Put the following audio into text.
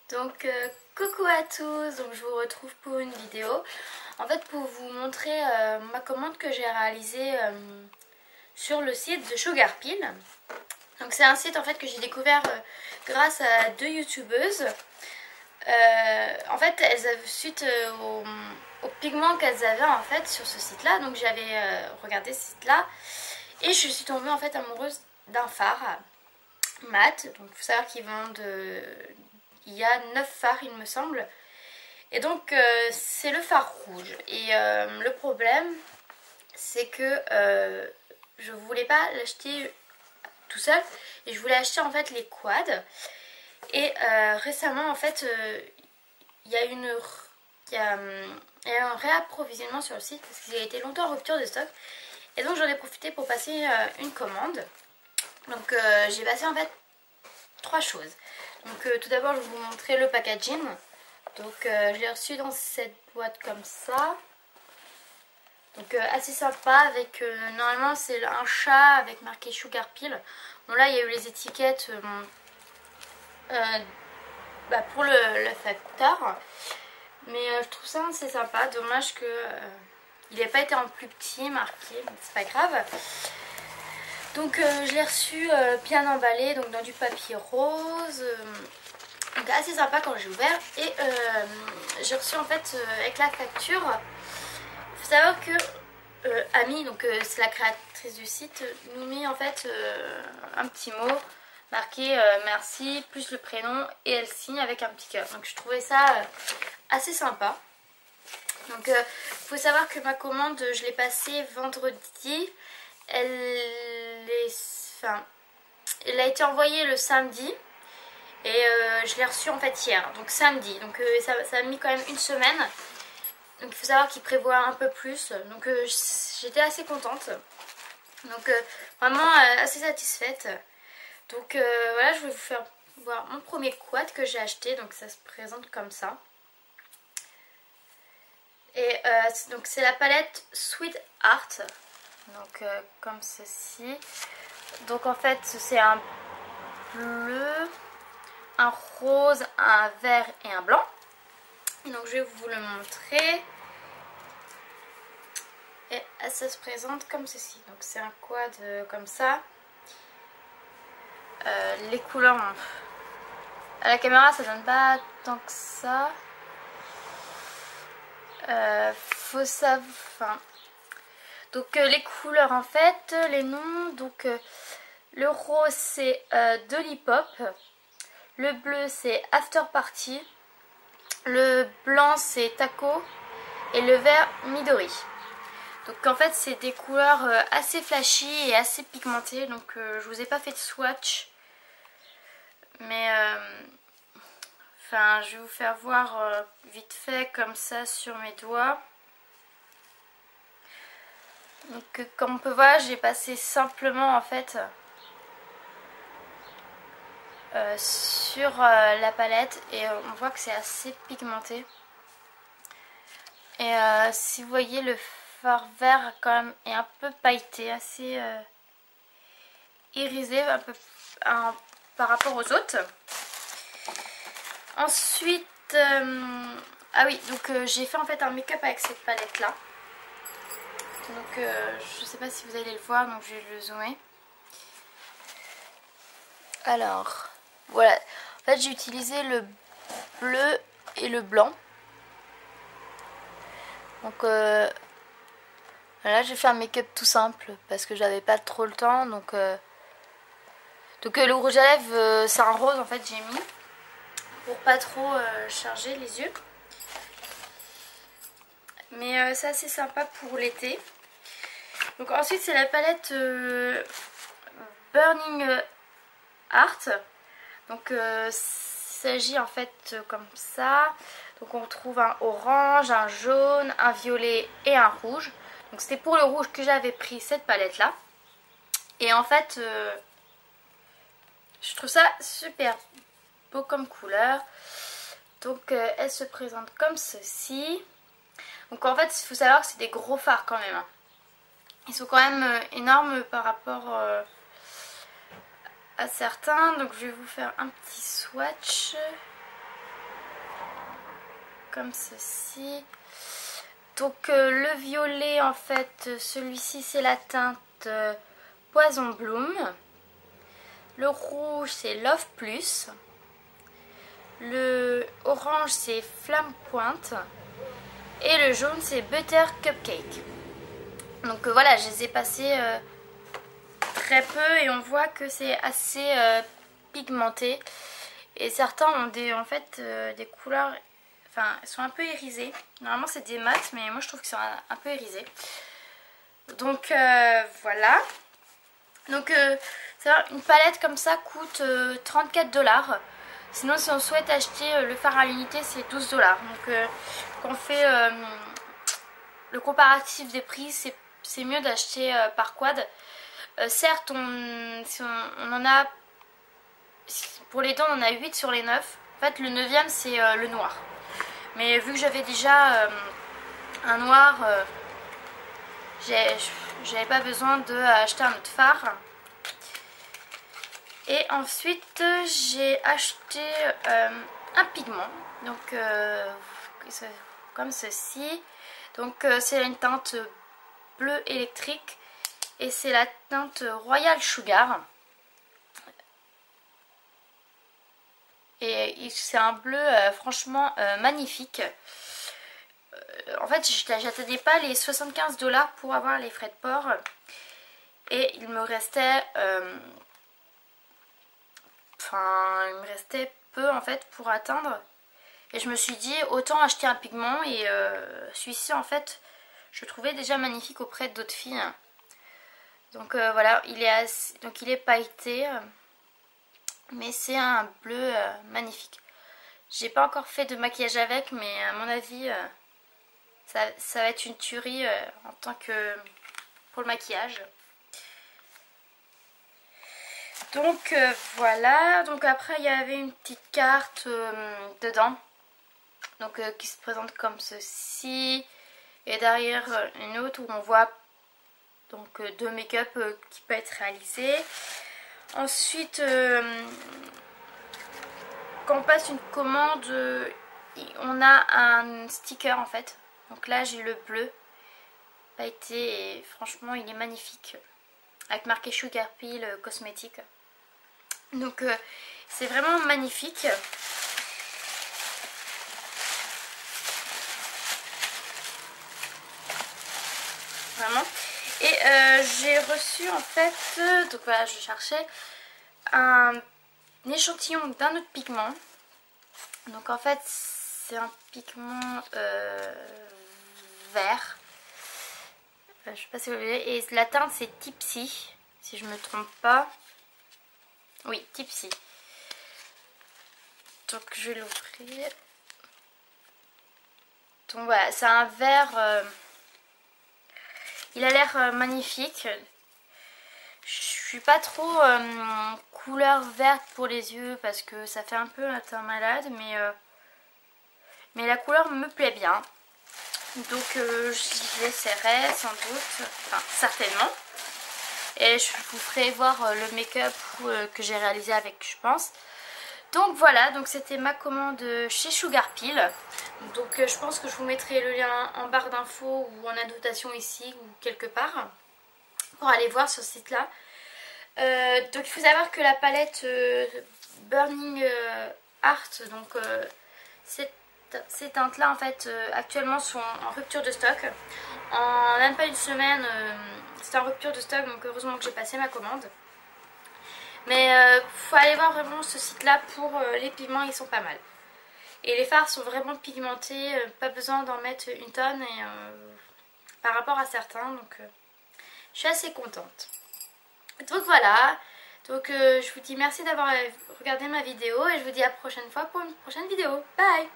Donc coucou à tous, donc je vous retrouve pour une vidéo. En fait pour vous montrer ma commande que j'ai réalisée sur le site de Sugarpill. Donc c'est un site en fait que j'ai découvert grâce à deux youtubeuses. En fait elles avaient suite aux pigments qu'elles avaient en fait sur ce site là. Donc j'avais regardé ce site là et je suis tombée en fait amoureuse d'un fard mat. Donc il faut savoir qu'ils vendent... il y a 9 fards il me semble. Et donc c'est le fard rouge. Et le problème c'est que je voulais pas l'acheter tout seul. Et je voulais acheter en fait les quads. Et récemment en fait il y a un réapprovisionnement sur le site. Parce qu'il a été longtemps en rupture de stock. Et donc j'en ai profité pour passer une commande. Donc j'ai passé en fait 3 choses. Donc tout d'abord je vais vous montrer le packaging. Donc je l'ai reçu dans cette boîte comme ça. Donc assez sympa avec normalement c'est un chat avec marqué Sugarpill. Bon là il y a eu les étiquettes pour le facteur. Mais je trouve ça assez sympa. Dommage que il n'ait pas été en plus petit marqué, mais c'est pas grave. Donc je l'ai reçu bien emballé, donc dans du papier rose. Donc assez sympa quand j'ai ouvert. Et j'ai reçu en fait avec la facture. Il faut savoir que Ami, donc c'est la créatrice du site, nous met en fait un petit mot marqué merci plus le prénom et elle signe avec un petit cœur. Donc je trouvais ça assez sympa. Donc il faut savoir que ma commande je l'ai passée vendredi. Elle a été envoyée le samedi et je l'ai reçue en fait hier, donc samedi. Donc ça a mis quand même une semaine. Donc il faut savoir qu'il prévoit un peu plus. Donc j'étais assez contente. Donc vraiment assez satisfaite. Donc voilà, je vais vous faire voir mon premier quad que j'ai acheté. Donc ça se présente comme ça. Et donc c'est la palette Sweet Art. Donc comme ceci. Donc en fait c'est un bleu, un rose, un vert et un blanc. Et donc je vais vous le montrer. Et ça se présente comme ceci. Donc c'est un quad comme ça. Les couleurs, à la caméra ça donne pas tant que ça. Faut savoir... Donc les couleurs en fait, les noms, donc le rose c'est Lollipop, le bleu c'est After Party, le blanc c'est Taco et le vert Midori. Donc en fait c'est des couleurs assez flashy et assez pigmentées, donc je vous ai pas fait de swatch. Mais je vais vous faire voir vite fait comme ça sur mes doigts. Donc comme on peut voir j'ai passé simplement en fait sur la palette et on voit que c'est assez pigmenté. Et si vous voyez le fard vert quand même est un peu pailleté, assez irisé un peu par rapport aux autres. Ensuite ah oui, donc j'ai fait en fait un make-up avec cette palette là. Donc je sais pas si vous allez le voir, donc je vais le zoomer. Alors voilà, en fait j'ai utilisé le bleu et le blanc. Donc là j'ai fait un make-up tout simple parce que j'avais pas trop le temps. Donc le rouge à lèvres c'est un rose en fait, j'ai mis pour pas trop charger les yeux. Mais c'est assez sympa pour l'été. Donc ensuite c'est la palette Burning Art. Donc il s'agit en fait comme ça. Donc on retrouve un orange, un jaune, un violet et un rouge. Donc c'était pour le rouge que j'avais pris cette palette là. Et en fait je trouve ça super beau comme couleur. Donc elle se présente comme ceci. Donc en fait il faut savoir que c'est des gros fards quand même. Ils sont quand même énormes par rapport à certains. Donc je vais vous faire un petit swatch. comme ceci. Donc le violet en fait, celui-ci c'est la teinte Poison Bloom. Le rouge c'est Love Plus. Le orange c'est Flamme Pointe. Et le jaune c'est Butter Cupcake. Donc voilà, je les ai passés très peu et on voit que c'est assez pigmenté. Et certains ont en fait des couleurs, enfin elles sont un peu irisées. Normalement c'est des mats, mais moi je trouve que c'est un peu irisé. Donc voilà. Donc une palette comme ça coûte 34 $. Sinon si on souhaite acheter le fard à l'unité c'est 12 $. Donc quand on fait le comparatif des prix, c'est mieux d'acheter par quad. Certes si on en a, pour les dents on en a 8 sur les 9. En fait le 9e c'est le noir. Mais vu que j'avais déjà un noir, j'avais pas besoin d'acheter un autre fard. Et ensuite j'ai acheté un pigment, donc comme ceci. Donc c'est une teinte bleu électrique et c'est la teinte Royal Sugar. Et c'est un bleu franchement magnifique. En fait j'attendais pas les 75 $ pour avoir les frais de port. Et il me restait peu en fait pour atteindre. Et je me suis dit autant acheter un pigment. Et celui-ci en fait je le trouvais déjà magnifique auprès d'autres filles. Donc voilà, il est pailleté. Mais c'est un bleu magnifique. J'ai pas encore fait de maquillage avec, mais à mon avis ça va être une tuerie en tant que pour le maquillage. Donc voilà, donc après il y avait une petite carte dedans, donc qui se présente comme ceci, et derrière une autre où on voit donc 2 make-up qui peut être réalisé. Ensuite quand on passe une commande, on a un sticker en fait. Donc là j'ai le bleu pailleté et franchement il est magnifique, avec marqué Sugar Peel cosmétique. Donc c'est vraiment magnifique. Vraiment. Et j'ai reçu en fait, donc voilà, je cherchais un échantillon d'un autre pigment. Donc en fait c'est un pigment vert. Je sais pas si vous voyez. Et la teinte c'est Tipsy, si je me trompe pas. Oui, Tipsy. Donc je vais l'ouvrir. Donc voilà, c'est un vert. Il a l'air magnifique. Je suis pas trop couleur verte pour les yeux parce que ça fait un peu un teint malade, mais la couleur me plaît bien. Donc je l'essaierai sans doute, enfin certainement. Et je vous ferai voir le make-up que j'ai réalisé avec, je pense. Donc voilà, donc c'était ma commande chez Sugar Peel. Donc je pense que je vous mettrai le lien en barre d'infos ou en annotation ici ou quelque part pour aller voir sur ce site là. Donc il faut savoir que la palette Burning Heart, donc ces teintes là en fait actuellement sont en rupture de stock. En même pas une semaine c'était en rupture de stock, donc heureusement que j'ai passé ma commande. Mais faut aller voir vraiment ce site là pour les pigments, ils sont pas mal. Et les fards sont vraiment pigmentés, pas besoin d'en mettre une tonne et, par rapport à certains, donc je suis assez contente. Donc voilà, donc je vous dis merci d'avoir regardé ma vidéo et je vous dis à la prochaine fois pour une prochaine vidéo. Bye!